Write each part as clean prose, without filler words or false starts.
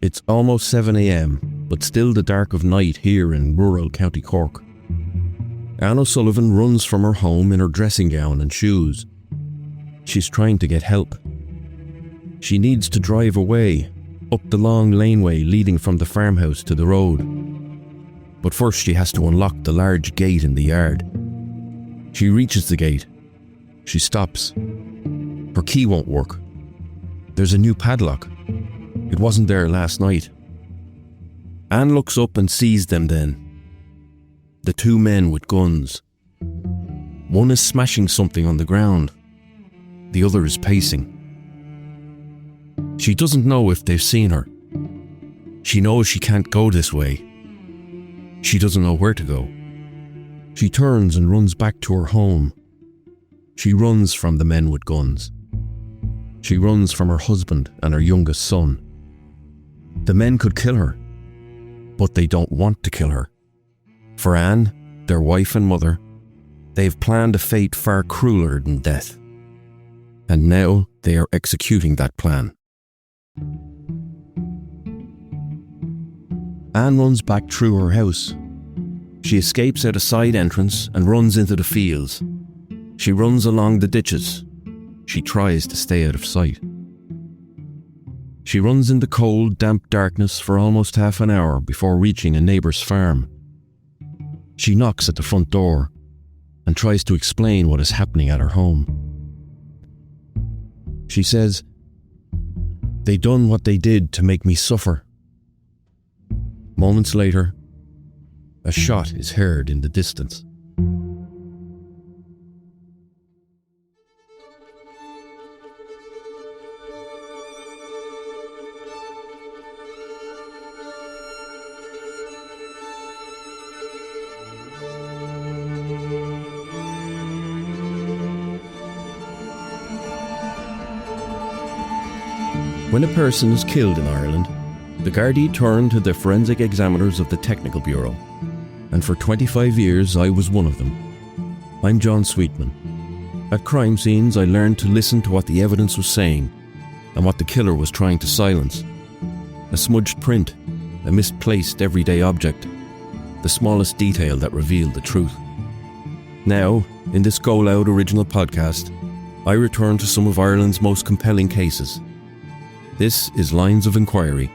It's almost 7 a.m, but still the dark of night here in rural County Cork. Anne O'Sullivan runs from her home in her dressing gown and shoes. She's trying to get help. She needs to drive away, up the long laneway leading from the farmhouse to the road. But first she has to unlock the large gate in the yard. She reaches the gate. She stops. Her key won't work. There's a new padlock. It wasn't there last night. Anne looks up and sees them then. The two men with guns. One is smashing something on the ground. The other is pacing. She doesn't know if they've seen her. She knows she can't go this way. She doesn't know where to go. She turns and runs back to her home. She runs from the men with guns. She runs from her husband and her youngest son. The men could kill her, but they don't want to kill her. For Anne, their wife and mother, they've planned a fate far crueler than death. And now they are executing that plan. Anne runs back through her house. She escapes out a side entrance and runs into the fields. She runs along the ditches. She tries to stay out of sight. She runs in the cold, damp darkness for almost half an hour before reaching a neighbour's farm. She knocks at the front door and tries to explain what is happening at her home. She says, "They done what they did to make me suffer." Moments later, a shot is heard in the distance. When a person is killed in Ireland, the Gardaí turn to the forensic examiners of the Technical Bureau, and for 25 years I was one of them. I'm John Sweetman. At crime scenes I learned to listen to what the evidence was saying and what the killer was trying to silence. A smudged print, a misplaced everyday object, the smallest detail that revealed the truth. Now, in this GoLoud original podcast, I return to some of Ireland's most compelling cases. This is Lines of Enquiry,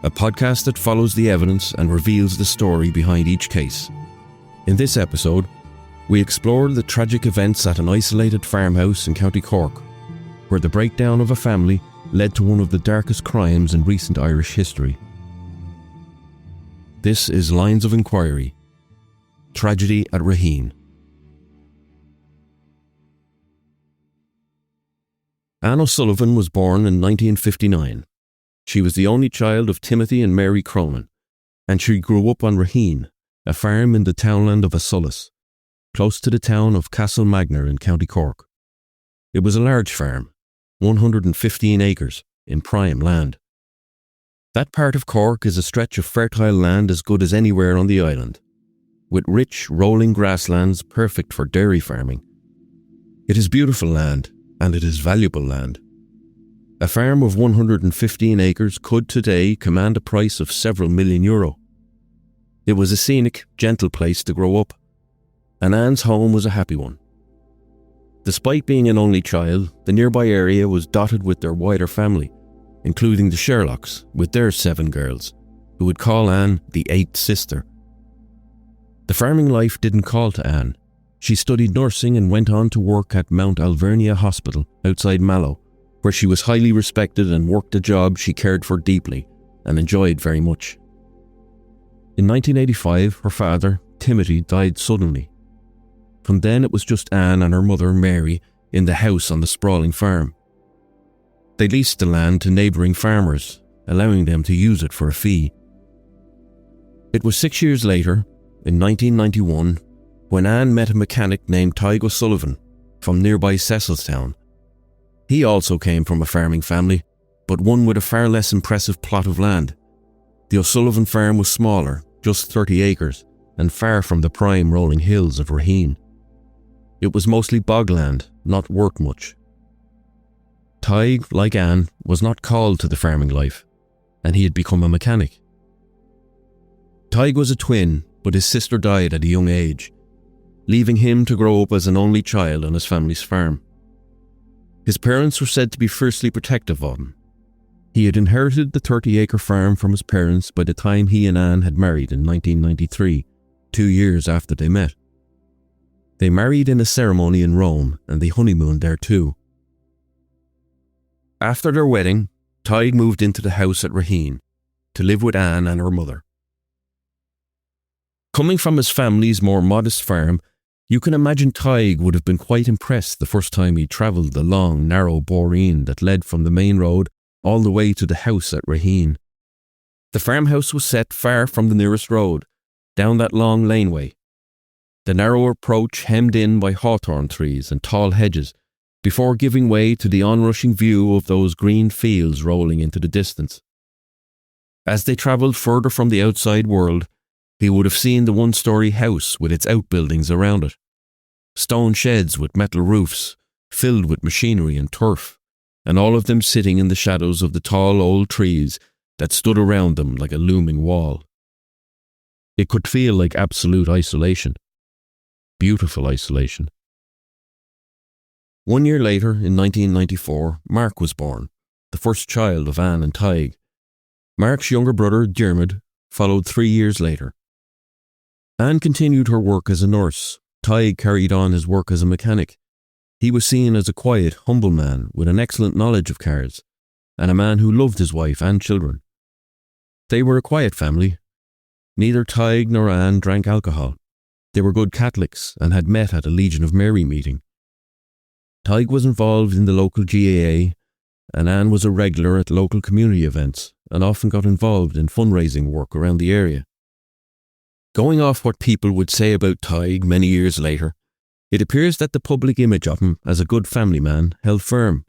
a podcast that follows the evidence and reveals the story behind each case. In this episode, we explore the tragic events at an isolated farmhouse in County Cork, where the breakdown of a family led to one of the darkest crimes in recent Irish history. This is Lines of Enquiry, Tragedy at Raheen. Anne O'Sullivan was born in 1959. She was the only child of Timothy and Mary Cronin, and she grew up on Raheen, a farm in the townland of Asullis, close to the town of Castlemagner in County Cork. It was a large farm, 115 acres, in prime land. That part of Cork is a stretch of fertile land as good as anywhere on the island, with rich, rolling grasslands perfect for dairy farming. It is beautiful land, and it is valuable land. A farm of 115 acres could today command a price of several million euro. It was a scenic, gentle place to grow up, and Anne's home was a happy one. Despite being an only child, the nearby area was dotted with their wider family, including the Sherlocks with their 7 girls, who would call Anne the 8th sister. The farming life didn't call to Anne. She studied nursing and went on to work at Mount Alvernia Hospital outside Mallow, where she was highly respected and worked a job she cared for deeply and enjoyed very much. In 1985, her father, Timothy, died suddenly. From then it was just Anne and her mother, Mary, in the house on the sprawling farm. They leased the land to neighbouring farmers, allowing them to use it for a fee. It was 6 years later, in 1991, when Anne met a mechanic named Tig O'Sullivan from nearby Cecilstown. He also came from a farming family, but one with a far less impressive plot of land. The O'Sullivan farm was smaller, just 30 acres, and far from the prime rolling hills of Raheen. It was mostly bogland, not worth much. Tig, like Anne, was not called to the farming life, and he had become a mechanic. Tig was a twin, but his sister died at a young age, leaving him to grow up as an only child on his family's farm. His parents were said to be fiercely protective of him. He had inherited the 30-acre farm from his parents by the time he and Anne had married in 1993, 2 years after they met. They married in a ceremony in Rome, and they honeymooned there too. After their wedding, Tig moved into the house at Raheen to live with Anne and her mother. Coming from his family's more modest farm, you can imagine Tig would have been quite impressed the first time he travelled the long, narrow boreen that led from the main road all the way to the house at Raheen. The farmhouse was set far from the nearest road, down that long laneway, the narrow approach hemmed in by hawthorn trees and tall hedges, before giving way to the onrushing view of those green fields rolling into the distance. As they travelled further from the outside world, he would have seen the one-storey house with its outbuildings around it, stone sheds with metal roofs, filled with machinery and turf, and all of them sitting in the shadows of the tall old trees that stood around them like a looming wall. It could feel like absolute isolation. Beautiful isolation. 1 year later, in 1994, Mark was born, the first child of Anne and Tig. Mark's younger brother, Dermot, followed 3 years later. Anne continued her work as a nurse. Tig carried on his work as a mechanic. He was seen as a quiet, humble man with an excellent knowledge of cars, and a man who loved his wife and children. They were a quiet family. Neither Tig nor Anne drank alcohol. They were good Catholics and had met at a Legion of Mary meeting. Tig was involved in the local GAA, and Anne was a regular at local community events and often got involved in fundraising work around the area. Going off what people would say about Tig many years later, it appears that the public image of him as a good family man held firm,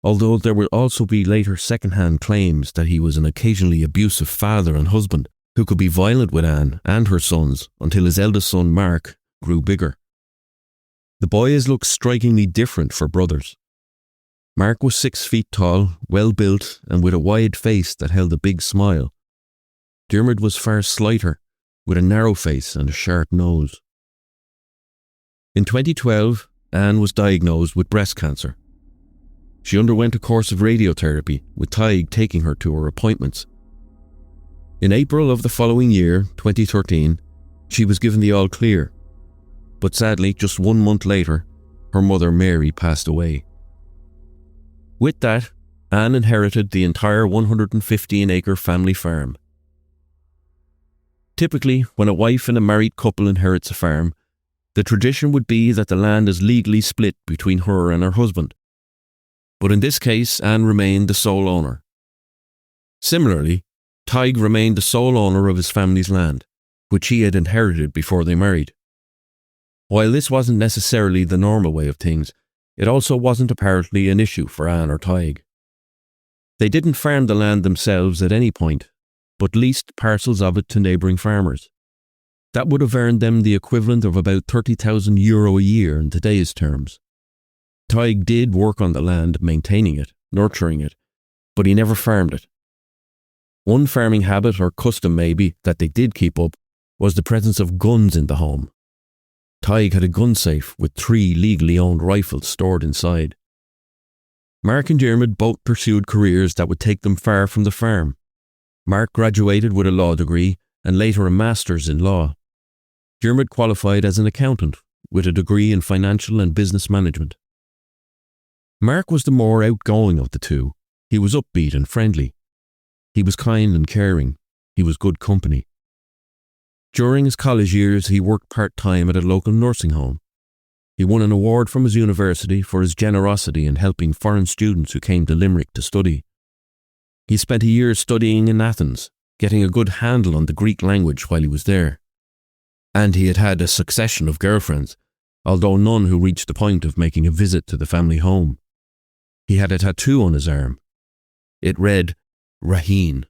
although there would also be later second-hand claims that he was an occasionally abusive father and husband who could be violent with Anne and her sons until his eldest son Mark grew bigger. The boys looked strikingly different for brothers. Mark was 6 feet tall, well-built, and with a wide face that held a big smile. Dermot was far slighter, with a narrow face and a sharp nose. In 2012, Anne was diagnosed with breast cancer. She underwent a course of radiotherapy, with Tig taking her to her appointments. In April of the following year, 2013, she was given the all clear. But sadly, just 1 month later, her mother Mary passed away. With that, Anne inherited the entire 115-acre family farm. Typically, when a wife and a married couple inherits a farm, the tradition would be that the land is legally split between her and her husband. But in this case, Anne remained the sole owner. Similarly, Tig remained the sole owner of his family's land, which he had inherited before they married. While this wasn't necessarily the normal way of things, it also wasn't apparently an issue for Anne or Tig. They didn't farm the land themselves at any point, but leased parcels of it to neighbouring farmers. That would have earned them the equivalent of about €30,000 a year in today's terms. Tig did work on the land, maintaining it, nurturing it, but he never farmed it. One farming habit or custom maybe that they did keep up was the presence of guns in the home. Tig had a gun safe with 3 legally owned rifles stored inside. Mark and Dermot both pursued careers that would take them far from the farm. Mark graduated with a law degree and later a master's in law. Dermot qualified as an accountant with a degree in financial and business management. Mark was the more outgoing of the two. He was upbeat and friendly. He was kind and caring. He was good company. During his college years, he worked part-time at a local nursing home. He won an award from his university for his generosity in helping foreign students who came to Limerick to study. He spent a year studying in Athens, getting a good handle on the Greek language while he was there. And he had had a succession of girlfriends, although none who reached the point of making a visit to the family home. He had a tattoo on his arm. It read, Raheen.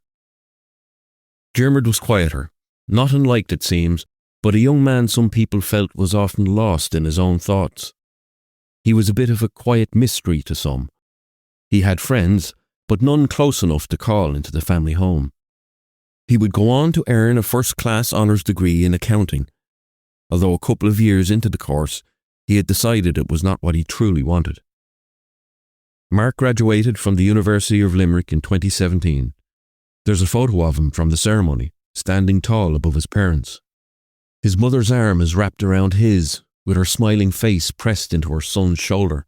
Dermot was quieter, not unliked it seems, but a young man some people felt was often lost in his own thoughts. He was a bit of a quiet mystery to some. He had friends, but none close enough to call into the family home. He would go on to earn a first-class honours degree in accounting, although a couple of years into the course, he had decided it was not what he truly wanted. Mark graduated from the University of Limerick in 2017. There's a photo of him from the ceremony, standing tall above his parents. His mother's arm is wrapped around his, with her smiling face pressed into her son's shoulder.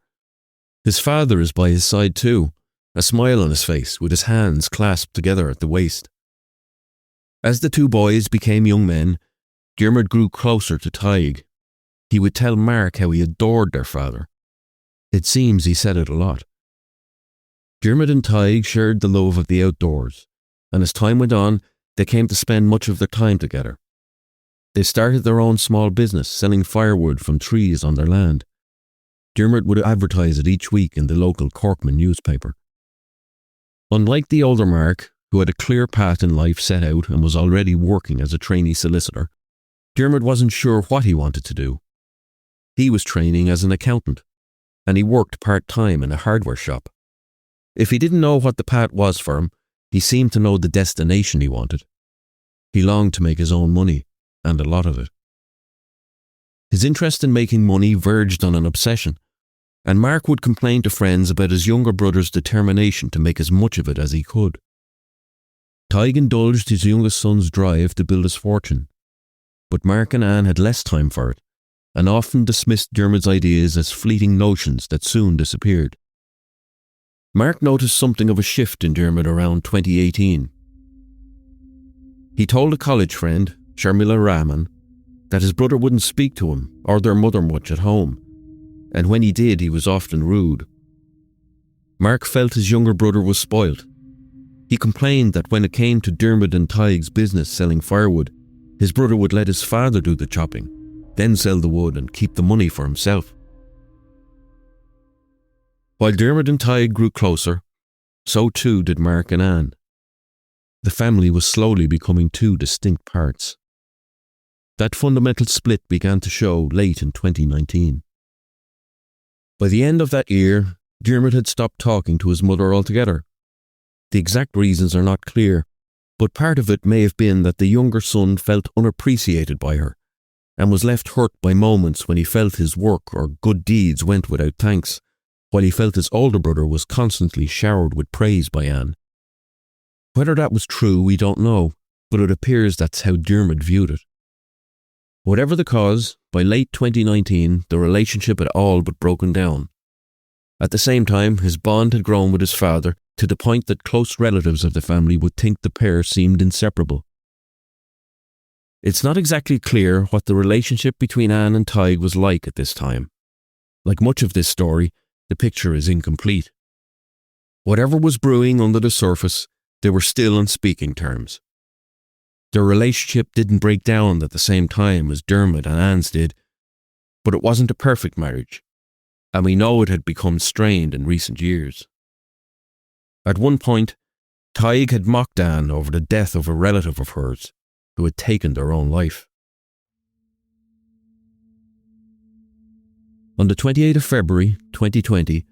His father is by his side too, a smile on his face with his hands clasped together at the waist. As the two boys became young men, Diarmuid grew closer to Tig. He would tell Mark how he adored their father. It seems he said it a lot. Diarmuid and Tig shared the love of the outdoors, and as time went on, they came to spend much of their time together. They started their own small business selling firewood from trees on their land. Diarmuid would advertise it each week in the local Corkman newspaper. Unlike the older Mark, who had a clear path in life set out and was already working as a trainee solicitor, Diarmuid wasn't sure what he wanted to do. He was training as an accountant, and he worked part-time in a hardware shop. If he didn't know what the path was for him, he seemed to know the destination he wanted. He longed to make his own money, and a lot of it. His interest in making money verged on an obsession, and Mark would complain to friends about his younger brother's determination to make as much of it as he could. Tig indulged his youngest son's drive to build his fortune, but Mark and Anne had less time for it, and often dismissed Diarmuid's ideas as fleeting notions that soon disappeared. Mark noticed something of a shift in Diarmuid around 2018. He told a college friend, Sharmila Rahman, that his brother wouldn't speak to him or their mother much at home, and when he did, he was often rude. Mark felt his younger brother was spoilt. He complained that when it came to Diarmuid and Tig's business selling firewood, his brother would let his father do the chopping, then sell the wood and keep the money for himself. While Diarmuid and Tig grew closer, so too did Mark and Anne. The family was slowly becoming two distinct parts. That fundamental split began to show late in 2019. By the end of that year, Diarmuid had stopped talking to his mother altogether. The exact reasons are not clear, but part of it may have been that the younger son felt unappreciated by her, and was left hurt by moments when he felt his work or good deeds went without thanks, while he felt his older brother was constantly showered with praise by Anne. Whether that was true, we don't know, but it appears that's how Diarmuid viewed it. Whatever the cause, by late 2019, the relationship had all but broken down. At the same time, his bond had grown with his father to the point that close relatives of the family would think the pair seemed inseparable. It's not exactly clear what the relationship between Anne and Tig was like at this time. Like much of this story, the picture is incomplete. Whatever was brewing under the surface, they were still on speaking terms. Their relationship didn't break down at the same time as Diarmuid and Anne's did, but it wasn't a perfect marriage, and we know it had become strained in recent years. At one point, Tig had mocked Anne over the death of a relative of hers who had taken their own life. On the 28th of February 2020,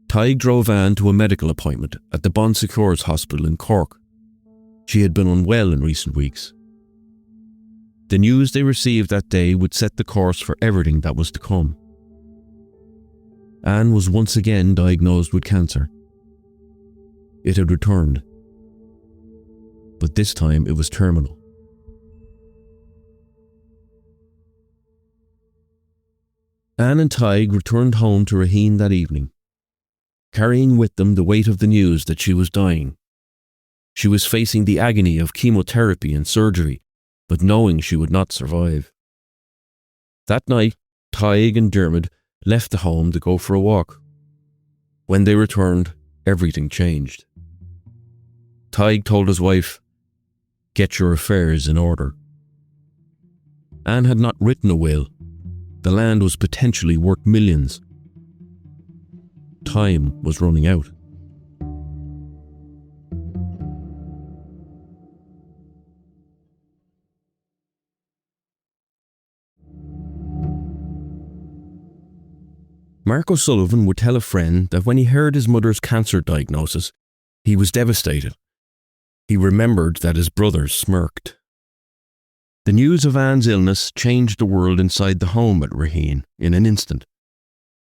Tig drove Anne to a medical appointment at the Bon Secours Hospital in Cork. She had been unwell in recent weeks. The news they received that day would set the course for everything that was to come. Anne was once again diagnosed with cancer. It had returned, but this time it was terminal. Anne and Tig returned home to Raheen that evening, carrying with them the weight of the news that she was dying. She was facing the agony of chemotherapy and surgery, but knowing she would not survive. That night, Tig and Diarmuid left the home to go for a walk. When they returned, everything changed. Tig told his wife, "Get your affairs in order." Anne had not written a will. The land was potentially worth millions. Time was running out. Mark O'Sullivan would tell a friend that when he heard his mother's cancer diagnosis, He was devastated. He remembered that his brothers smirked. The news of Anne's illness changed the world inside the home at Raheen in an instant.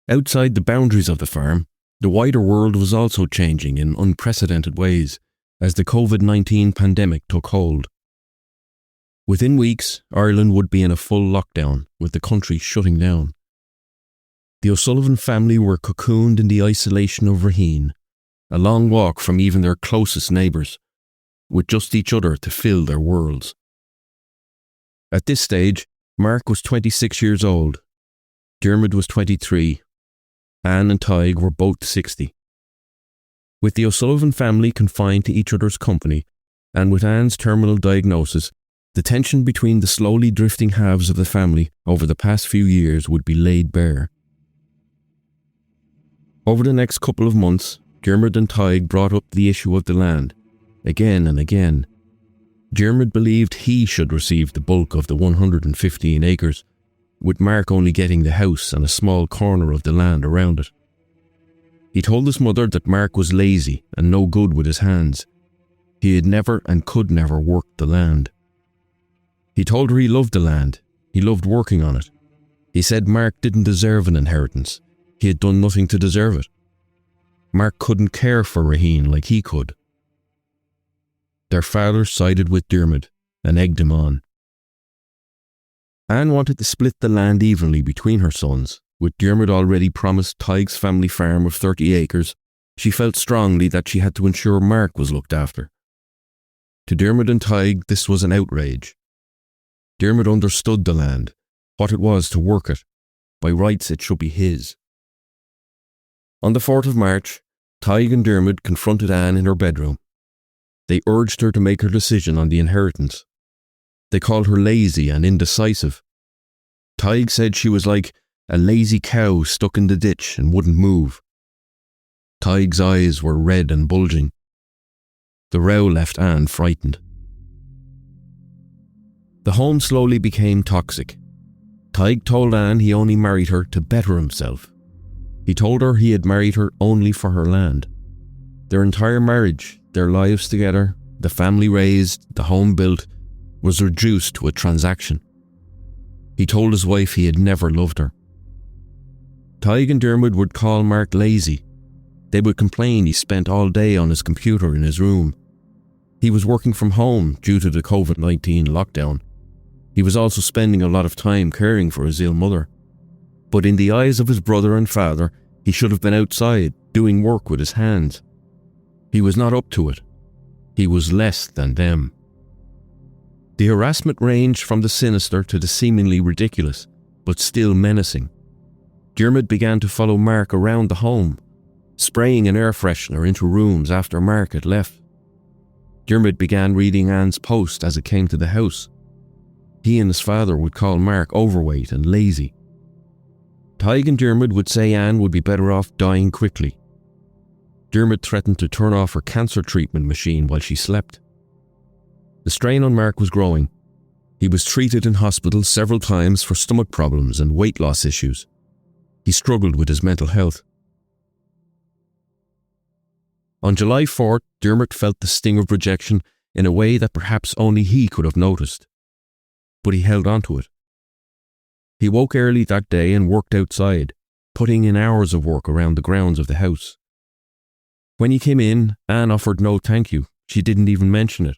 Outside the boundaries of the farm, the wider world was also changing in unprecedented ways as the COVID-19 pandemic took hold. Within weeks, Ireland would be in a full lockdown, with the country shutting down. The O'Sullivan family were cocooned in the isolation of Raheen, a long walk from even their closest neighbours, with just each other to fill their worlds. At this stage, Mark was 26 years old, Dermot was 23, Anne and Tig were both 60. With the O'Sullivan family confined to each other's company, and with Anne's terminal diagnosis, the tension between the slowly drifting halves of the family over the past few years would be laid bare. Over the next couple of months, Dermot and Tig brought up the issue of the land, again and again. Dermot believed he should receive the bulk of the 115 acres, with Mark only getting the house and a small corner of the land around it. He told his mother that Mark was lazy and no good with his hands. He had never and could never work the land. He told her he loved the land. He loved working on it. He said Mark didn't deserve an inheritance. He had done nothing to deserve it. Mark couldn't care for Raheen like he could. Their father sided with Dermot and egged him on. Anne wanted to split the land evenly between her sons. With Dermot already promised Tig's family farm of 30 acres, she felt strongly that she had to ensure Mark was looked after. To Dermot and Tig, this was an outrage. Dermot understood the land, what it was to work it. By rights, it should be his. On the 4th of March, Tig and Dermot confronted Anne in her bedroom. They urged her to make her decision on the inheritance. They called her lazy and indecisive. Tig said she was like a lazy cow stuck in the ditch and wouldn't move. Tig's eyes were red and bulging. The row left Anne frightened. The home slowly became toxic. Tig told Anne he only married her to better himself. He told her he had married her only for her land. Their entire marriage, their lives together, the family raised, the home built, was reduced to a transaction. He told his wife he had never loved her. Tig and Dermot would call Mark lazy. They would complain he spent all day on his computer in his room. He was working from home due to the COVID-19 lockdown. He was also spending a lot of time caring for his ill mother. But in the eyes of his brother and father, he should have been outside, doing work with his hands. He was not up to it. He was less than them. The harassment ranged from the sinister to the seemingly ridiculous, but still menacing. Dermot began to follow Mark around the home, spraying an air freshener into rooms after Mark had left. Dermot began reading Anne's post as it came to the house. He and his father would call Mark overweight and lazy. Tig and Dermot would say Anne would be better off dying quickly. Dermot threatened to turn off her cancer treatment machine while she slept. The strain on Mark was growing. He was treated in hospital several times for stomach problems and weight loss issues. He struggled with his mental health. On July 4th, Dermot felt the sting of rejection in a way that perhaps only he could have noticed. But he held on to it. He woke early that day and worked outside, putting in hours of work around the grounds of the house. When he came in, Anne offered no thank you. She didn't even mention it.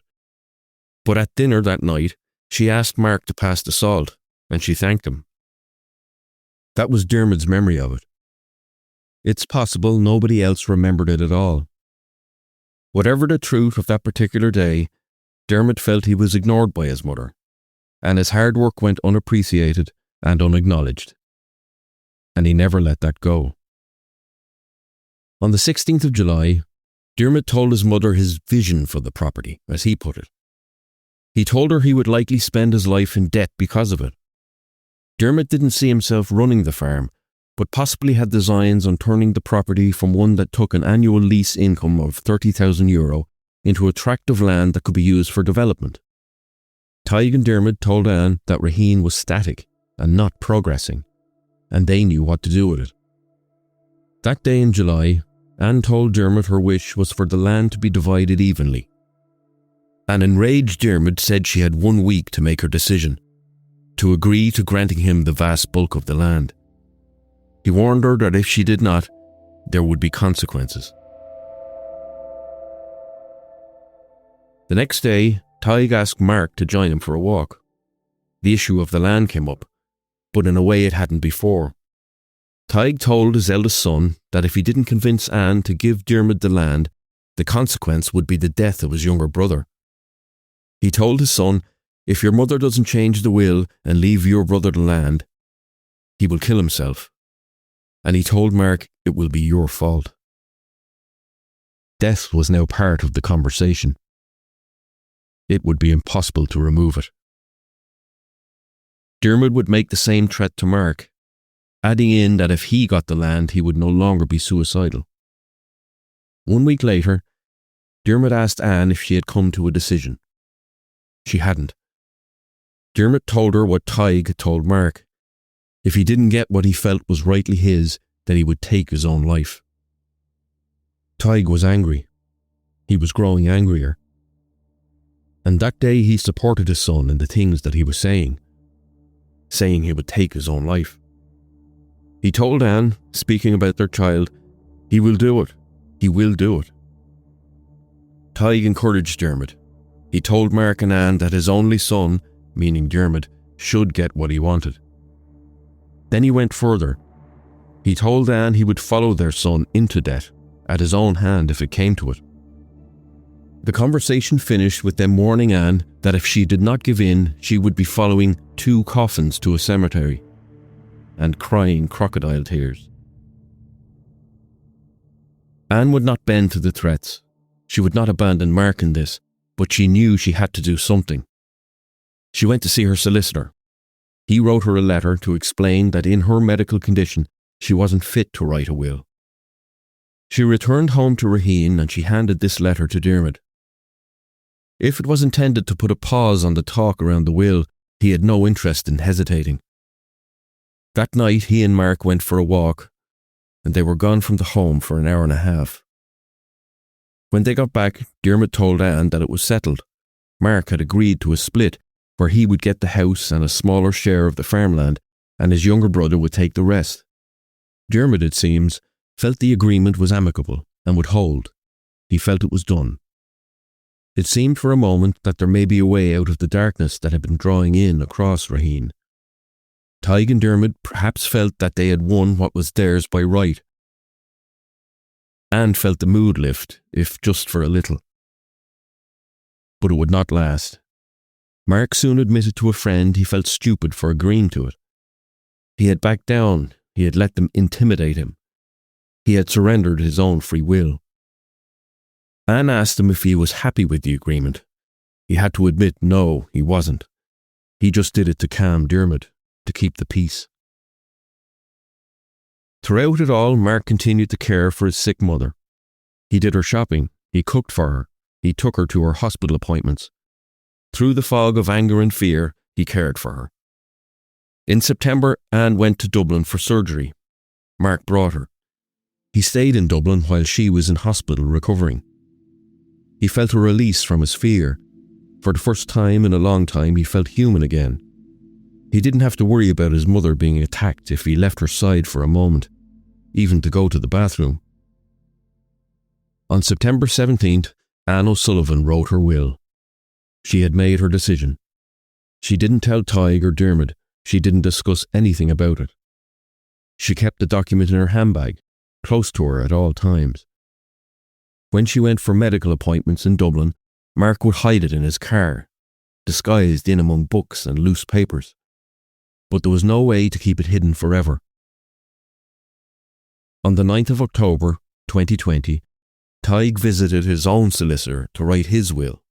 But at dinner that night, she asked Mark to pass the salt, and she thanked him. That was Dermot's memory of it. It's possible nobody else remembered it at all. Whatever the truth of that particular day, Dermot felt he was ignored by his mother, and his hard work went unappreciated and unacknowledged. And he never let that go. On the 16th of July, Dermot told his mother his vision for the property, as he put it. He told her he would likely spend his life in debt because of it. Dermot didn't see himself running the farm, but possibly had designs on turning the property from one that took an annual lease income of €30,000 into a tract of land that could be used for development. Tig and Dermot told Anne that Raheen was static and not progressing, and they knew what to do with it. That day in July, Anne told Dermot her wish was for the land to be divided evenly. An enraged Dermot said she had 1 week to make her decision, to agree to granting him the vast bulk of the land. He warned her that if she did not, there would be consequences. The next day, Tig asked Mark to join him for a walk. The issue of the land came up, but in a way it hadn't before. Tig told his eldest son that if he didn't convince Anne to give Dermot the land, the consequence would be the death of his younger brother. He told his son, if your mother doesn't change the will and leave your brother the land, he will kill himself. And he told Mark it will be your fault. Death was now part of the conversation. It would be impossible to remove it. Dermot would make the same threat to Mark, adding in that if he got the land, he would no longer be suicidal. 1 week later, Dermot asked Anne if she had come to a decision. She hadn't. Dermot told her what Tig had told Mark. If he didn't get what he felt was rightly his, then he would take his own life. Tig was angry. He was growing angrier. And that day he supported his son in the things that he was saying he would take his own life. He told Anne, speaking about their child, he will do it. He will do it. Tig encouraged Dermot. He told Mark and Anne that his only son, meaning Dermot, should get what he wanted. Then he went further. He told Anne he would follow their son into debt, at his own hand if it came to it. The conversation finished with them warning Anne that if she did not give in, she would be following 2 coffins to a cemetery and crying crocodile tears. Anne would not bend to the threats. She would not abandon Mark in this, but she knew she had to do something. She went to see her solicitor. He wrote her a letter to explain that in her medical condition, she wasn't fit to write a will. She returned home to Raheen and she handed this letter to Dermot. If it was intended to put a pause on the talk around the will, he had no interest in hesitating. That night he and Mark went for a walk, and they were gone from the home for an hour and a half. When they got back, Dermot told Anne that it was settled. Mark had agreed to a split, where he would get the house and a smaller share of the farmland, and his younger brother would take the rest. Dermot, it seems, felt the agreement was amicable and would hold. He felt it was done. It seemed for a moment that there may be a way out of the darkness that had been drawing in across Raheen. Tig and Dermot perhaps felt that they had won what was theirs by right. Anne felt the mood lift, if just for a little. But it would not last. Mark soon admitted to a friend he felt stupid for agreeing to it. He had backed down. He had let them intimidate him. He had surrendered his own free will. Anne asked him if he was happy with the agreement. He had to admit no, he wasn't. He just did it to calm Dermot, to keep the peace. Throughout it all, Mark continued to care for his sick mother. He did her shopping. He cooked for her. He took her to her hospital appointments. Through the fog of anger and fear, he cared for her. In September, Anne went to Dublin for surgery. Mark brought her. He stayed in Dublin while she was in hospital recovering. He felt a release from his fear. For the first time in a long time, he felt human again. He didn't have to worry about his mother being attacked if he left her side for a moment, even to go to the bathroom. On September 17th, Anne O'Sullivan wrote her will. She had made her decision. She didn't tell Tig or Dermot. She didn't discuss anything about it. She kept the document in her handbag, close to her at all times. When she went for medical appointments in Dublin, Mark would hide it in his car, disguised in among books and loose papers. But there was no way to keep it hidden forever. On the 9th of October, 2020, Tig visited his own solicitor to write his will.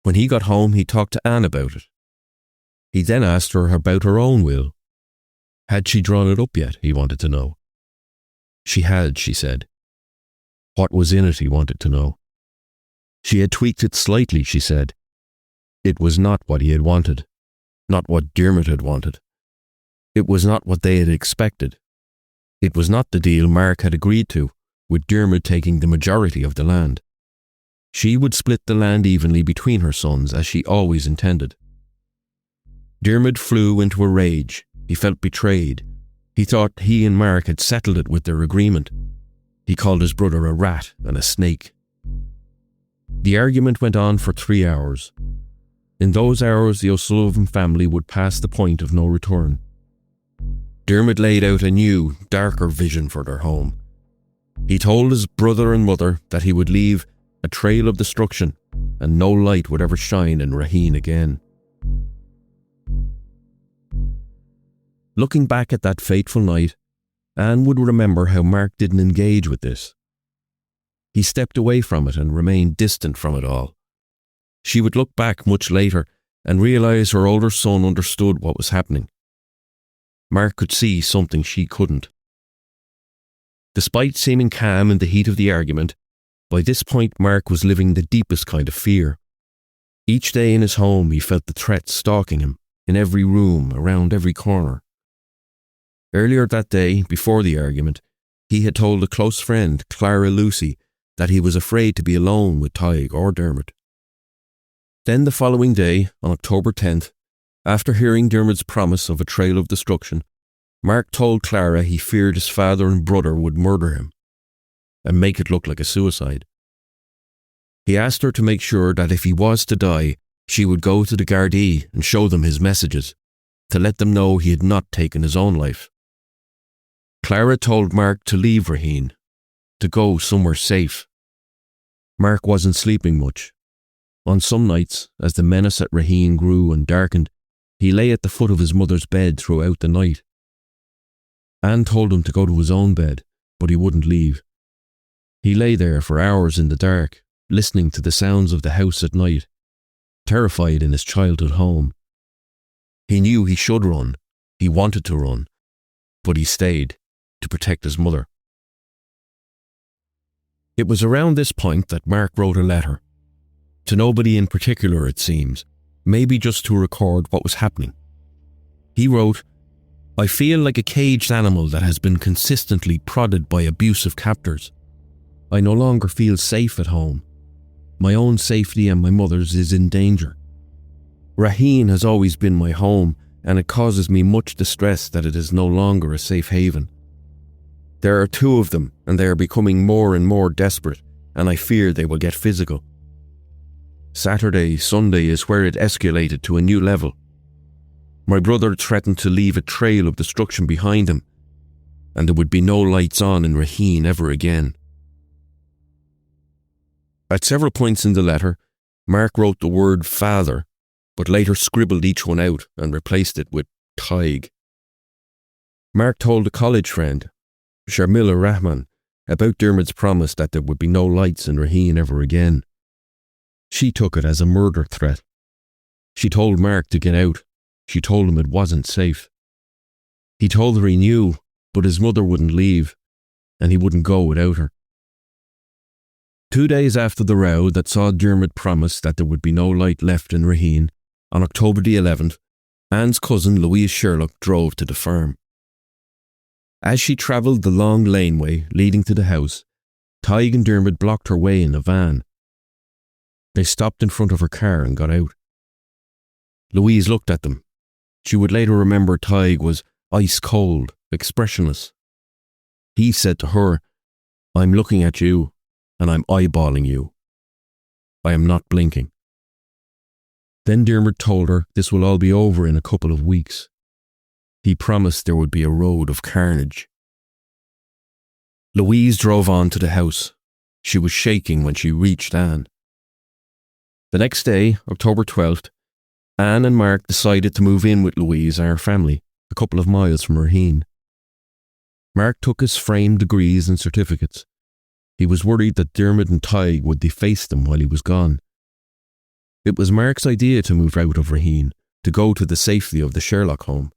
When he got home, he talked to Anne about it. He then asked her about her own will. Had she drawn it up yet, he wanted to know. She had, she said. What was in it, he wanted to know. She had tweaked it slightly, she said. It was not what he had wanted, not what Dermot had wanted. It was not what they had expected. It was not the deal Mark had agreed to, with Dermot taking the majority of the land. She would split the land evenly between her sons, as she always intended. Dermot flew into a rage. He felt betrayed. He thought he and Mark had settled it with their agreement. He called his brother a rat and a snake. The argument went on for 3 hours. In those hours, the O'Sullivan family would pass the point of no return. Dermot laid out a new, darker vision for their home. He told his brother and mother that he would leave a trail of destruction, and no light would ever shine in Raheen again. Looking back at that fateful night, Anne would remember how Mark didn't engage with this. He stepped away from it and remained distant from it all. She would look back much later and realise her older son understood what was happening. Mark could see something she couldn't. Despite seeming calm in the heat of the argument, by this point Mark was living the deepest kind of fear. Each day in his home he felt the threat stalking him, in every room, around every corner. Earlier that day, before the argument, he had told a close friend, Clara Lucy, that he was afraid to be alone with Tig or Dermot. Then the following day, on October 10th, after hearing Dermot's promise of a trail of destruction, Mark told Clara he feared his father and brother would murder him and make it look like a suicide. He asked her to make sure that if he was to die, she would go to the Gardaí and show them his messages, to let them know he had not taken his own life. Clara told Mark to leave Raheen, to go somewhere safe. Mark wasn't sleeping much. On some nights, as the menace at Raheen grew and darkened, he lay at the foot of his mother's bed throughout the night. Anne told him to go to his own bed, but he wouldn't leave. He lay there for hours in the dark, listening to the sounds of the house at night, terrified in his childhood home. He knew he should run. He wanted to run. But he stayed, to protect his mother. It was around this point that Mark wrote a letter. To nobody in particular, it seems, maybe just to record what was happening. He wrote, "I feel like a caged animal that has been consistently prodded by abusive captors. I no longer feel safe at home. My own safety and my mother's is in danger. Raheen has always been my home, and it causes me much distress that it is no longer a safe haven. There are 2 of them, and they are becoming more and more desperate, and I fear they will get physical. Saturday, Sunday is where it escalated to a new level. My brother threatened to leave a trail of destruction behind him, and there would be no lights on in Raheen ever again." At several points in the letter, Mark wrote the word father, but later scribbled each one out and replaced it with Tig. Mark told a college friend, Sharmila Rahman, about Dermot's promise that there would be no lights in Raheen ever again. She took it as a murder threat. She told Mark to get out. She told him it wasn't safe. He told her he knew, but his mother wouldn't leave, and he wouldn't go without her. 2 days after the row that saw Dermot promise that there would be no light left in Raheen, on October the 11th, Anne's cousin Louise Sherlock drove to the farm. As she travelled the long laneway leading to the house, Tig and Dermot blocked her way in a van. They stopped in front of her car and got out. Louise looked at them. She would later remember Tig was ice cold, expressionless. He said to her, "I'm looking at you, and I'm eyeballing you. I am not blinking." Then Dermot told her this will all be over in a couple of weeks. He promised there would be a road of carnage. Louise drove on to the house. She was shaking when she reached Anne. The next day, October 12th, Anne and Mark decided to move in with Louise and her family, a couple of miles from Raheen. Mark took his framed degrees and certificates. He was worried that Dermot and Tig would deface them while he was gone. It was Mark's idea to move out of Raheen, to go to the safety of the Sherlock home.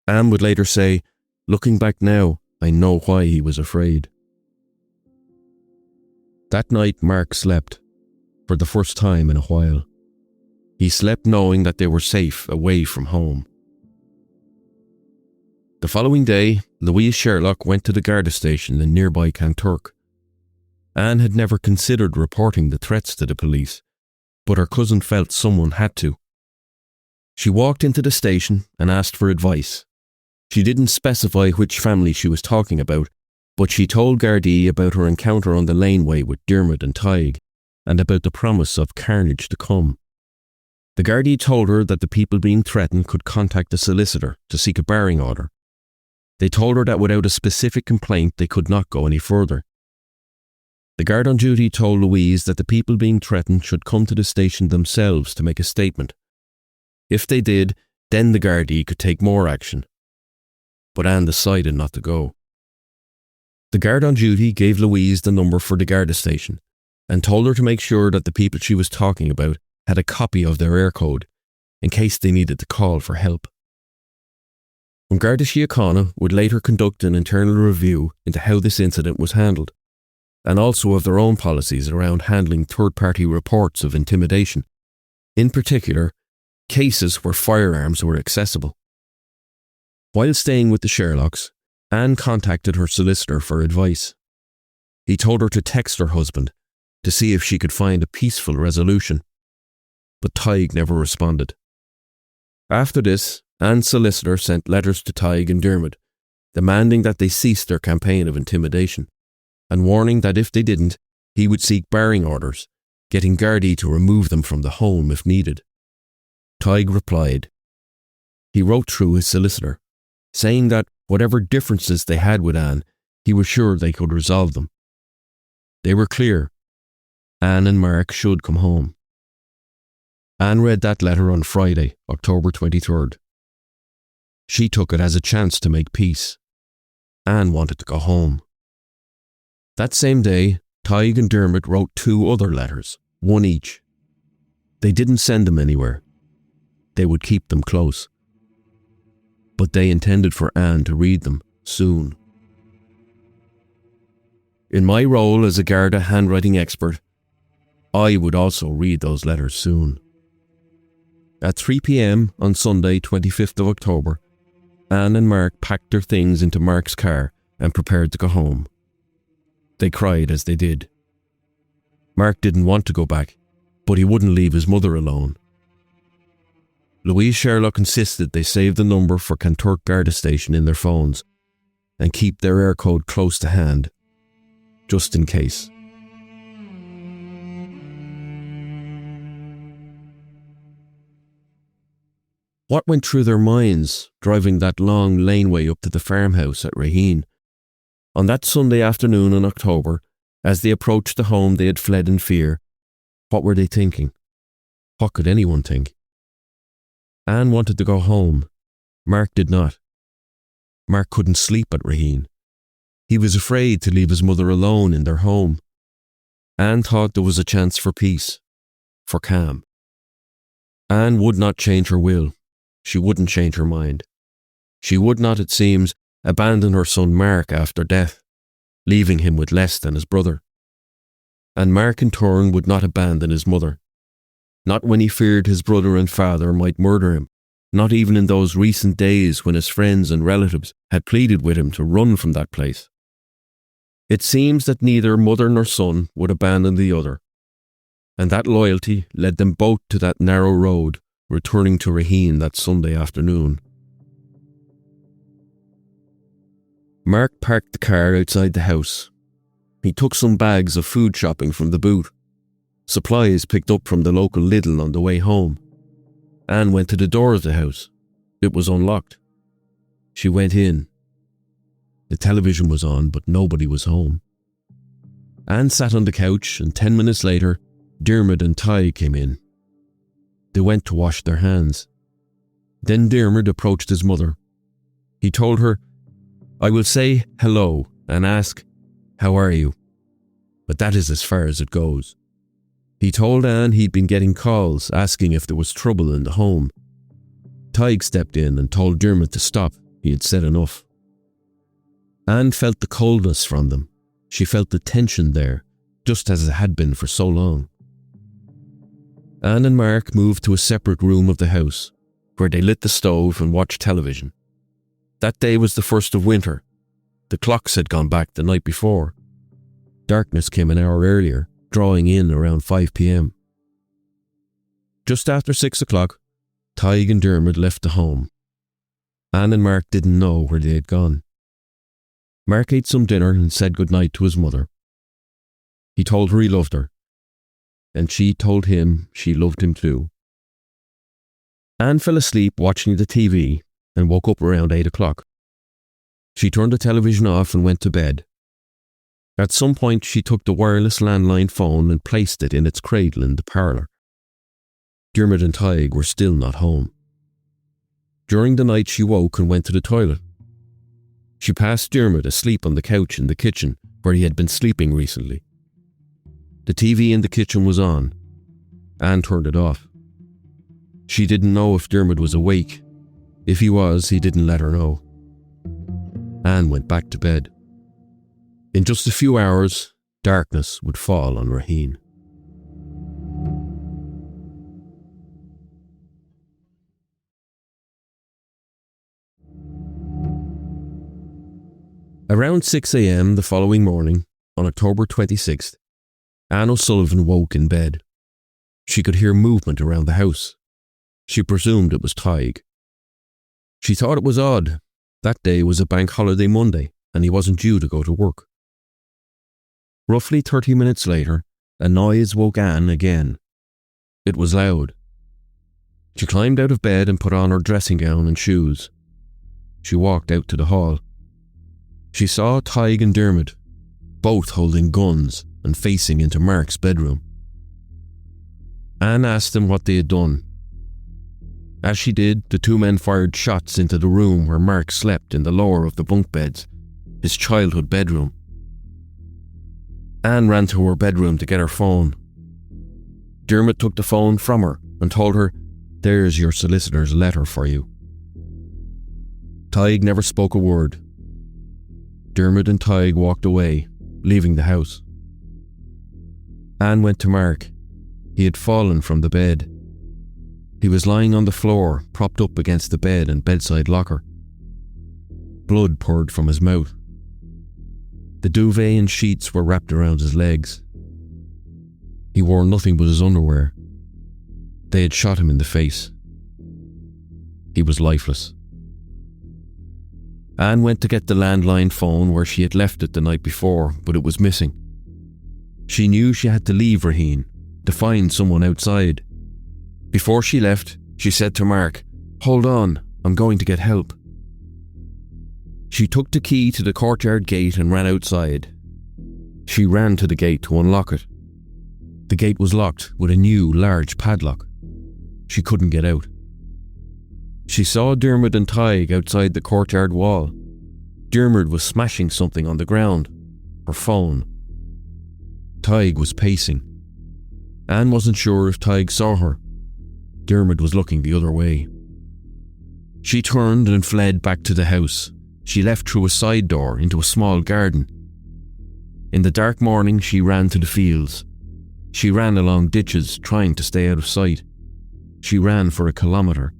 Anne would later say, "Looking back now, I know why he was afraid." That night Mark slept, for the first time in a while. He slept knowing that they were safe away from home. The following day, Louise Sherlock went to the Garda station in nearby Kanturk Anne had never considered reporting the threats to the police, but her cousin felt someone had to. She walked into the station and asked for advice. She didn't specify which family she was talking about, but she told Gardaí about her encounter on the laneway with Dermot and Tig, and about the promise of carnage to come. The Gardaí told her that the people being threatened could contact a solicitor to seek a barring order. They told her that without a specific complaint they could not go any further. The guard on duty told Louise that the people being threatened should come to the station themselves to make a statement. If they did, then the Gardaí could take more action. But Anne decided not to go. The guard on duty gave Louise the number for the Garda station and told her to make sure that the people she was talking about had a copy of their air code in case they needed to call for help. Garda Síochána would later conduct an internal review into how this incident was handled, and also of their own policies around handling third-party reports of intimidation, in particular, cases where firearms were accessible. While staying with the Sherlocks, Anne contacted her solicitor for advice. He told her to text her husband to see if she could find a peaceful resolution, but Tig never responded. After this, Anne's solicitor sent letters to Tig and Dermot, demanding that they cease their campaign of intimidation, and warning that if they didn't, he would seek barring orders, getting Gardaí to remove them from the home if needed. Tig replied. He wrote through his solicitor, saying that whatever differences they had with Anne, he was sure they could resolve them. They were clear. Anne and Mark should come home. Anne read that letter on Friday, October 23rd. She took it as a chance to make peace. Anne wanted to go home. That same day, Tig and Dermot wrote 2 other letters, one each. They didn't send them anywhere. They would keep them close. But they intended for Anne to read them soon. In my role as a Garda handwriting expert, I would also read those letters soon. At 3 p.m. on Sunday, 25th of October, Anne and Mark packed their things into Mark's car and prepared to go home. They cried as they did. Mark didn't want to go back, but he wouldn't leave his mother alone. Louise Sherlock insisted they save the number for Kanturk Garda Station in their phones and keep their air code close to hand, just in case. What went through their minds driving that long laneway up to the farmhouse at Raheen? On that Sunday afternoon in October, as they approached the home they had fled in fear, what were they thinking? What could anyone think? Anne wanted to go home. Mark did not. Mark couldn't sleep at Raheen. He was afraid to leave his mother alone in their home. Anne thought there was a chance for peace, for calm. Anne would not change her will. She wouldn't change her mind. She would not, it seems, abandon her son Mark after death, leaving him with less than his brother. And Mark in turn would not abandon his mother. Not when he feared his brother and father might murder him, not even in those recent days when his friends and relatives had pleaded with him to run from that place. It seems that neither mother nor son would abandon the other, and that loyalty led them both to that narrow road, returning to Raheen that Sunday afternoon. Mark parked the car outside the house. He took some bags of food shopping from the boot, supplies picked up from the local Lidl on the way home. Anne went to the door of the house. It was unlocked. She went in. The television was on, but nobody was home. Anne sat on the couch, and 10 minutes later, Dermot and Tig came in. They went to wash their hands. Then Dermot approached his mother. He told her, "I will say hello and ask, 'How are you?' But that is as far as it goes." He told Anne he'd been getting calls asking if there was trouble in the home. Tig stepped in and told Dermot to stop. He had said enough. Anne felt the coldness from them. She felt the tension there, just as it had been for so long. Anne and Mark moved to a separate room of the house, where they lit the stove and watched television. That day was the first of winter. The clocks had gone back the night before. Darkness came an hour earlier, drawing in around 5 p.m. Just after 6 o'clock, Tig and Dermot left the home. Anne and Mark didn't know where they had gone. Mark ate some dinner and said goodnight to his mother. He told her he loved her, and she told him she loved him too. Anne fell asleep watching the TV and woke up around 8 o'clock. She turned the television off and went to bed. At some point, she took the wireless landline phone and placed it in its cradle in the parlour. Dermot and Tig were still not home. During the night, she woke and went to the toilet. She passed Dermot asleep on the couch in the kitchen where he had been sleeping recently. The TV in the kitchen was on. Anne turned it off. She didn't know if Dermot was awake. If he was, he didn't let her know. Anne went back to bed. In just a few hours, darkness would fall on Raheen. Around 6 a.m. the following morning, on October 26th, Anne O'Sullivan woke in bed. She could hear movement around the house. She presumed it was Tig. She thought it was odd. That day was a bank holiday Monday, and he wasn't due to go to work. Roughly 30 minutes later, a noise woke Anne again. It was loud. She climbed out of bed and put on her dressing gown and shoes. She walked out to the hall. She saw Tig and Dermot, both holding guns and facing into Mark's bedroom. Anne asked them what they had done. As she did, the two men fired shots into the room where Mark slept in the lower of the bunk beds, his childhood bedroom. Anne ran to her bedroom to get her phone. Dermot took the phone from her and told her, "There's your solicitor's letter for you." Tig never spoke a word. Dermot and Tig walked away, leaving the house. Anne went to Mark. He had fallen from the bed. He was lying on the floor, propped up against the bed and bedside locker. Blood poured from his mouth. The duvet and sheets were wrapped around his legs. He wore nothing but his underwear. They had shot him in the face. He was lifeless. Anne went to get the landline phone where she had left it the night before, but it was missing. She knew she had to leave Raheen, to find someone outside. Before she left, she said to Mark, "Hold on, I'm going to get help." She took the key to the courtyard gate and ran outside. She ran to the gate to unlock it. The gate was locked with a new, large padlock. She couldn't get out. She saw Dermot and Tig outside the courtyard wall. Dermot was smashing something on the ground. Her phone. Tig was pacing. Anne wasn't sure if Tig saw her. Dermot was looking the other way. She turned and fled back to the house. She left through a side door into a small garden. In the dark morning, she ran to the fields. She ran along ditches, trying to stay out of sight. She ran for a kilometre.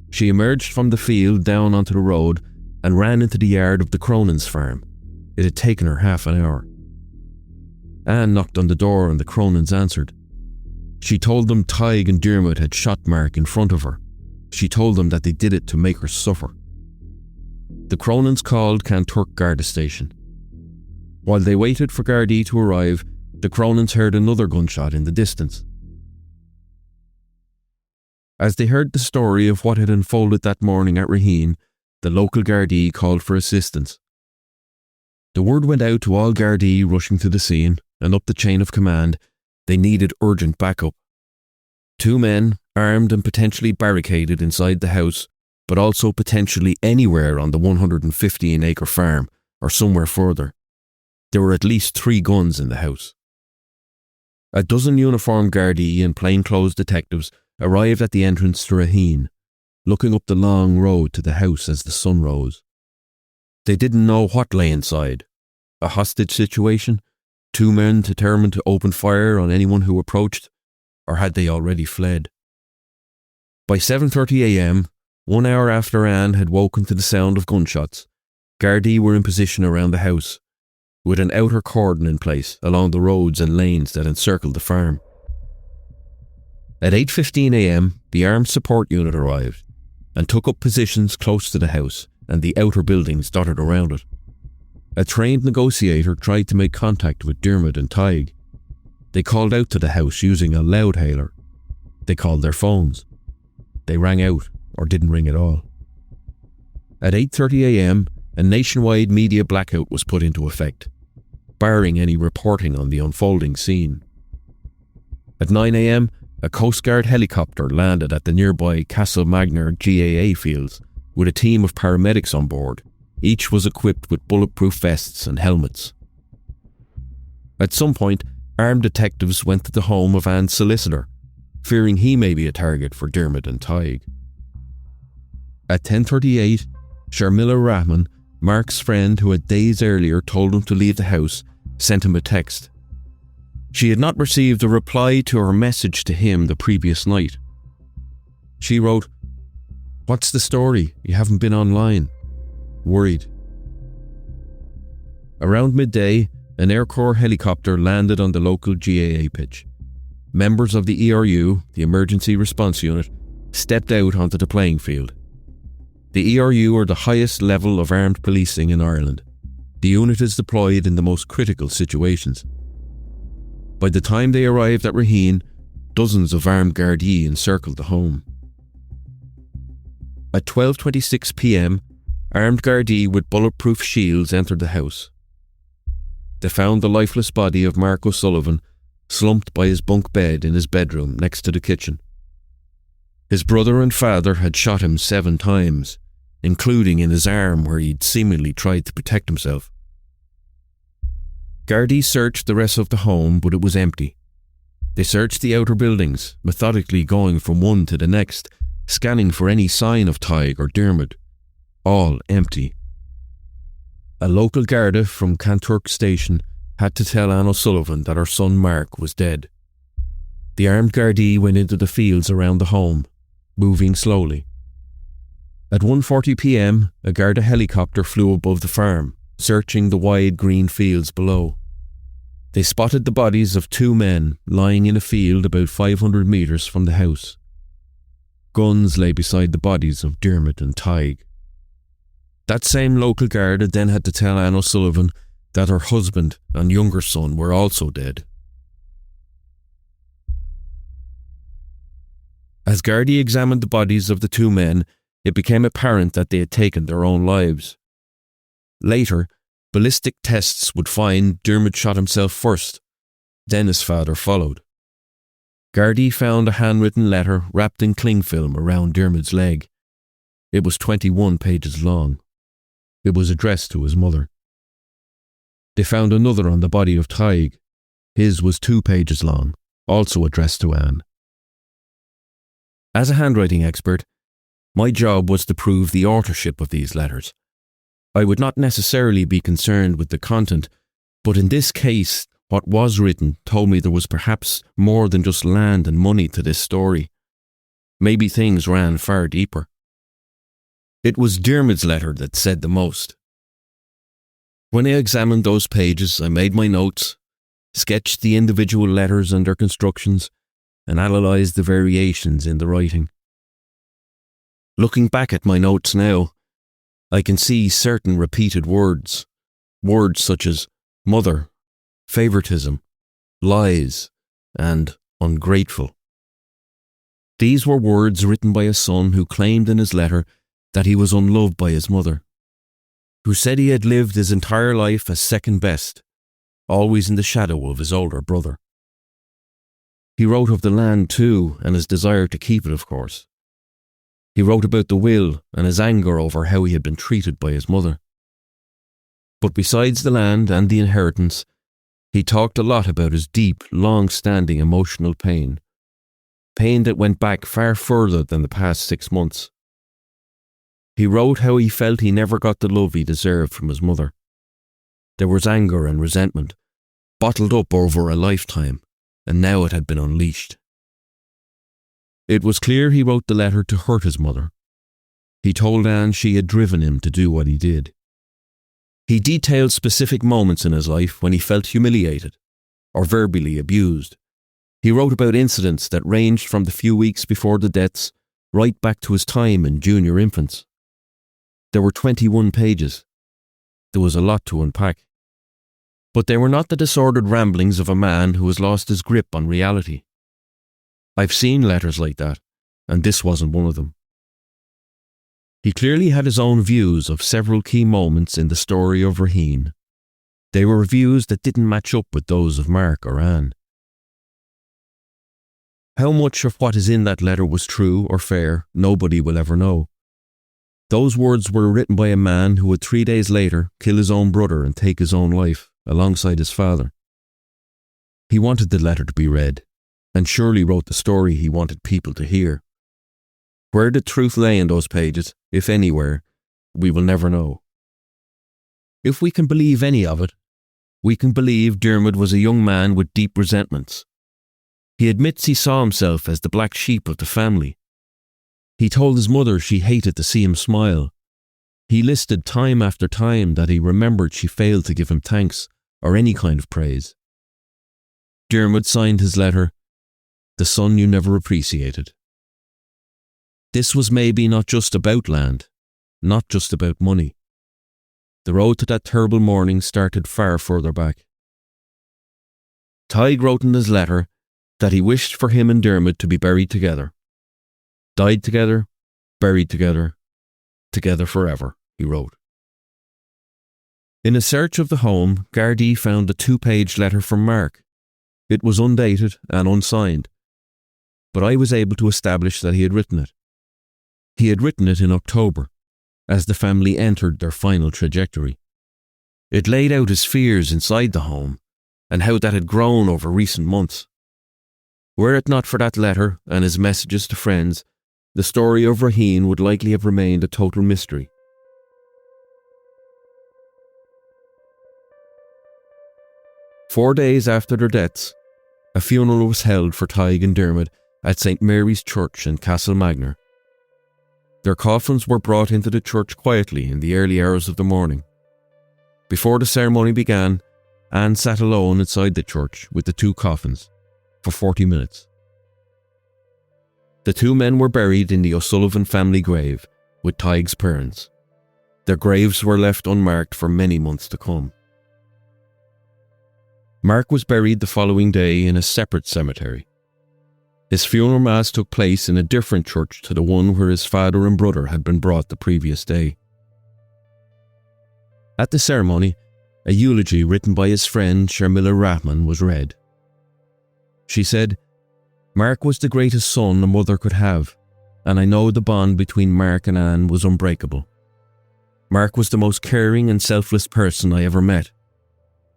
She emerged from the field down onto the road and ran into the yard of the Cronin's farm. It had taken her half an hour. Anne knocked on the door and the Cronins answered. She told them Tig and Dermot had shot Mark in front of her. She told them that they did it to make her suffer. The Cronins called Kanturk Garda Station. While they waited for Gardaí to arrive, the Cronins heard another gunshot in the distance. As they heard the story of what had unfolded that morning at Raheen, the local Gardaí called for assistance. The word went out to all Gardaí rushing to the scene, and up the chain of command. They needed urgent backup. Two men, armed and potentially barricaded inside the house, but also potentially anywhere on the 115-acre farm or somewhere further. There were at least 3 guns in the house. A dozen uniformed Gardaí and plainclothes detectives arrived at the entrance to Raheen, looking up the long road to the house as the sun rose. They didn't know what lay inside. A hostage situation? 2 men determined to open fire on anyone who approached? Or had they already fled? By 7:30 a.m, 1 hour after Anne had woken to the sound of gunshots, Gardaí were in position around the house. with an outer cordon in place along the roads and lanes that encircled the farm. At 8:15 a.m, the armed support unit arrived and took up positions close to the house and the outer buildings dotted around it. A trained negotiator tried to make contact with Dermot and Tig. They called out to the house using a loudhailer. They called their phones. They rang out or didn't ring at all. At 8:30 a.m, a nationwide media blackout was put into effect, barring any reporting on the unfolding scene. At 9 a.m, a Coast Guard helicopter landed at the nearby Castlemagner GAA fields with a team of paramedics on board. Each was equipped with bulletproof vests and helmets. At some point, armed detectives went to the home of Anne's solicitor, fearing he may be a target for Dermot and Tig. At 10:38, Sharmila Rahman, Mark's friend who had days earlier told him to leave the house, sent him a text. She had not received a reply to her message to him the previous night. She wrote, "What's the story? You haven't been online. Worried." Around midday, an Air Corps helicopter landed on the local GAA pitch. Members of the ERU, the Emergency Response Unit, stepped out onto the playing field. The ERU are the highest level of armed policing in Ireland. The unit is deployed in the most critical situations. By the time they arrived at Raheen, dozens of armed Gardaí encircled the home. At 12:26 p.m, armed Gardaí with bulletproof shields entered the house. They found the lifeless body of Mark O'Sullivan slumped by his bunk bed in his bedroom next to the kitchen. His brother and father had shot him 7 times, including in his arm where he'd seemingly tried to protect himself. Gardaí searched the rest of the home, but it was empty. They searched the outer buildings, methodically going from one to the next, scanning for any sign of Tig or Dermot. All empty. A local Garda from Kanturk Station had to tell Anne O'Sullivan that her son Mark was dead. The armed Gardaí went into the fields around the home, moving slowly. At 1:40 p.m, a Garda helicopter flew above the farm, searching the wide green fields below. They spotted the bodies of 2 men lying in a field about 500 metres from the house. Guns lay beside the bodies of Dermot and Tig. That same local Garda then had to tell Anne O'Sullivan that her husband and younger son were also dead. As Gardaí examined the bodies of the 2 men, it became apparent that they had taken their own lives. Later, ballistic tests would find Dermot shot himself first, then his father followed. Gardaí found a handwritten letter wrapped in cling film around Dermot's leg. It was 21 pages long. It was addressed to his mother. They found another on the body of Tig. His was 2 pages long, also addressed to Anne. As a handwriting expert, my job was to prove the authorship of these letters. I would not necessarily be concerned with the content, but in this case, what was written told me there was perhaps more than just land and money to this story. Maybe things ran far deeper. It was Dermot's letter that said the most. When I examined those pages, I made my notes, sketched the individual letters and their constructions, and analysed the variations in the writing. Looking back at my notes now, I can see certain repeated words such as mother, favouritism, lies, and ungrateful. These were words written by a son who claimed in his letter that he was unloved by his mother, who said he had lived his entire life as second best, always in the shadow of his older brother. He wrote of the land too, and his desire to keep it, of course. He wrote about the will and his anger over how he had been treated by his mother. But besides the land and the inheritance, he talked a lot about his deep, long-standing emotional pain that went back far further than the past 6 months. He wrote how he felt he never got the love he deserved from his mother. There was anger and resentment, bottled up over a lifetime, and now it had been unleashed. It was clear he wrote the letter to hurt his mother. He told Anne she had driven him to do what he did. He detailed specific moments in his life when he felt humiliated or verbally abused. He wrote about incidents that ranged from the few weeks before the deaths right back to his time in junior infants. There were 21 pages. There was a lot to unpack. But they were not the disordered ramblings of a man who has lost his grip on reality. I've seen letters like that, and this wasn't one of them. He clearly had his own views of several key moments in the story of Raheen. They were views that didn't match up with those of Mark or Anne. How much of what is in that letter was true or fair, nobody will ever know. Those words were written by a man who would 3 days later kill his own brother and take his own life, alongside his father. He wanted the letter to be read, and surely wrote the story he wanted people to hear. Where the truth lay in those pages, if anywhere, we will never know. If we can believe any of it, we can believe Dermot was a young man with deep resentments. He admits he saw himself as the black sheep of the family. He told his mother she hated to see him smile. He listed time after time that he remembered she failed to give him thanks or any kind of praise. Dermot signed his letter, "The son you never appreciated." This was maybe not just about land, not just about money. The road to that terrible morning started far further back. Tig wrote in his letter that he wished for him and Dermot to be buried together. Died together, buried together, together forever, he wrote. In a search of the home, Gardaí found a 2-page letter from Mark. It was undated and unsigned, but I was able to establish that he had written it. He had written it in October, as the family entered their final trajectory. It laid out his fears inside the home, and how that had grown over recent months. Were it not for that letter and his messages to friends, the story of Raheen would likely have remained a total mystery. Four days after their deaths, a funeral was held for Tig and Dermot at St. Mary's Church in Castlemagner. Their coffins were brought into the church quietly in the early hours of the morning. Before the ceremony began, Anne sat alone inside the church with the 2 coffins for 40 minutes. The 2 men were buried in the O'Sullivan family grave with Tig's parents. Their graves were left unmarked for many months to come. Mark was buried the following day in a separate cemetery. His funeral mass took place in a different church to the one where his father and brother had been brought the previous day. At the ceremony, a eulogy written by his friend Sharmila Rahman was read. She said, "Mark was the greatest son a mother could have, and I know the bond between Mark and Anne was unbreakable. Mark was the most caring and selfless person I ever met.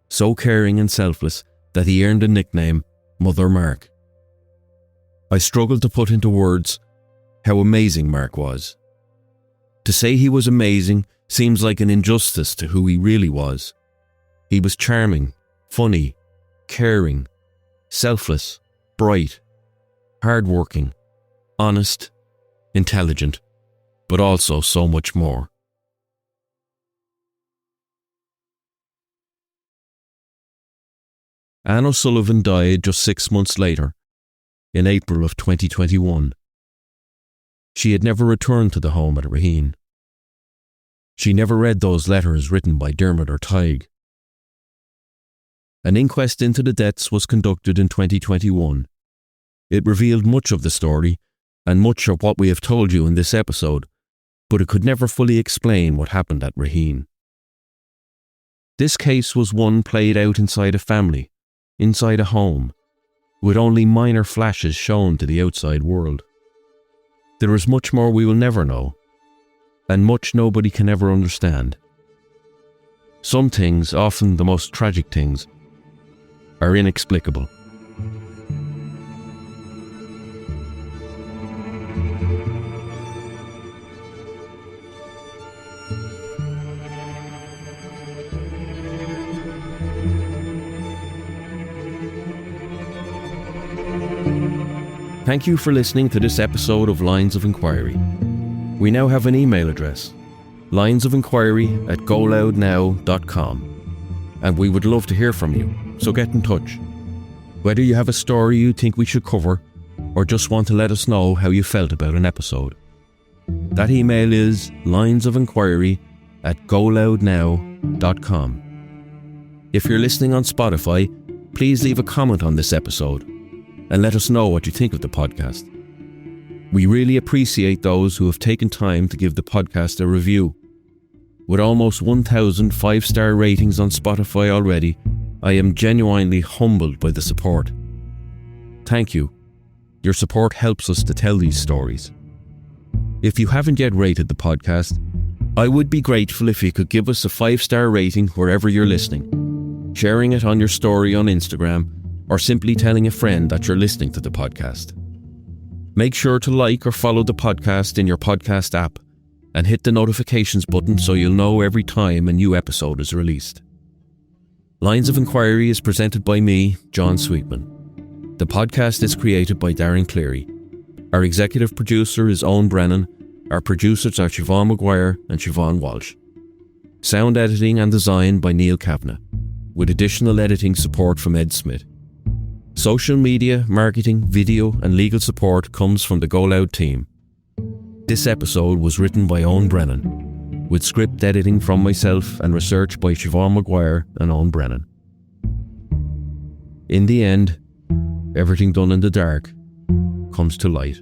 So caring and selfless that he earned the nickname Mother Mark. I struggled to put into words how amazing Mark was. To say he was amazing seems like an injustice to who he really was. He was charming, funny, caring, selfless, bright, hardworking, honest, intelligent, but also so much more." Anne O'Sullivan died just 6 months later, in April of 2021. She had never returned to the home at Raheen. She never read those letters written by Dermot or Tig. An inquest into the deaths was conducted in 2021. It revealed much of the story and much of what we have told you in this episode, but it could never fully explain what happened at Raheen. This case was one played out inside a family, inside a home, with only minor flashes shown to the outside world. There is much more we will never know, and much nobody can ever understand. Some things, often the most tragic things, are inexplicable. Thank you for listening to this episode of Lines of Enquiry. We now have an email address, linesofenquiry@goloudnow.com. And we would love to hear from you, so get in touch. Whether you have a story you think we should cover, or just want to let us know how you felt about an episode. That email is linesofenquiry@goloudnow.com. If you're listening on Spotify, please leave a comment on this episode and let us know what you think of the podcast. We really appreciate those who have taken time to give the podcast a review. With almost 1,000 5-star ratings on Spotify already, I am genuinely humbled by the support. Thank you. Your support helps us to tell these stories. If you haven't yet rated the podcast, I would be grateful if you could give us a 5-star rating wherever you're listening, sharing it on your story on Instagram, or simply telling a friend that you're listening to the podcast. Make sure to like or follow the podcast in your podcast app and hit the notifications button so you'll know every time a new episode is released. Lines of Enquiry is presented by me, John Sweetman. The podcast is created by Darren Cleary. Our executive producer is Owen Brennan. Our producers are Siobhan Maguire and Siobhan Walsh. Sound editing and design by Neil Kavanagh, with additional editing support from Ed Smith. Social media, marketing, video and legal support comes from the GoLoud team. This episode was written by Owen Brennan, with script editing from myself and research by Siobhan Maguire and Owen Brennan. In the end, everything done in the dark comes to light.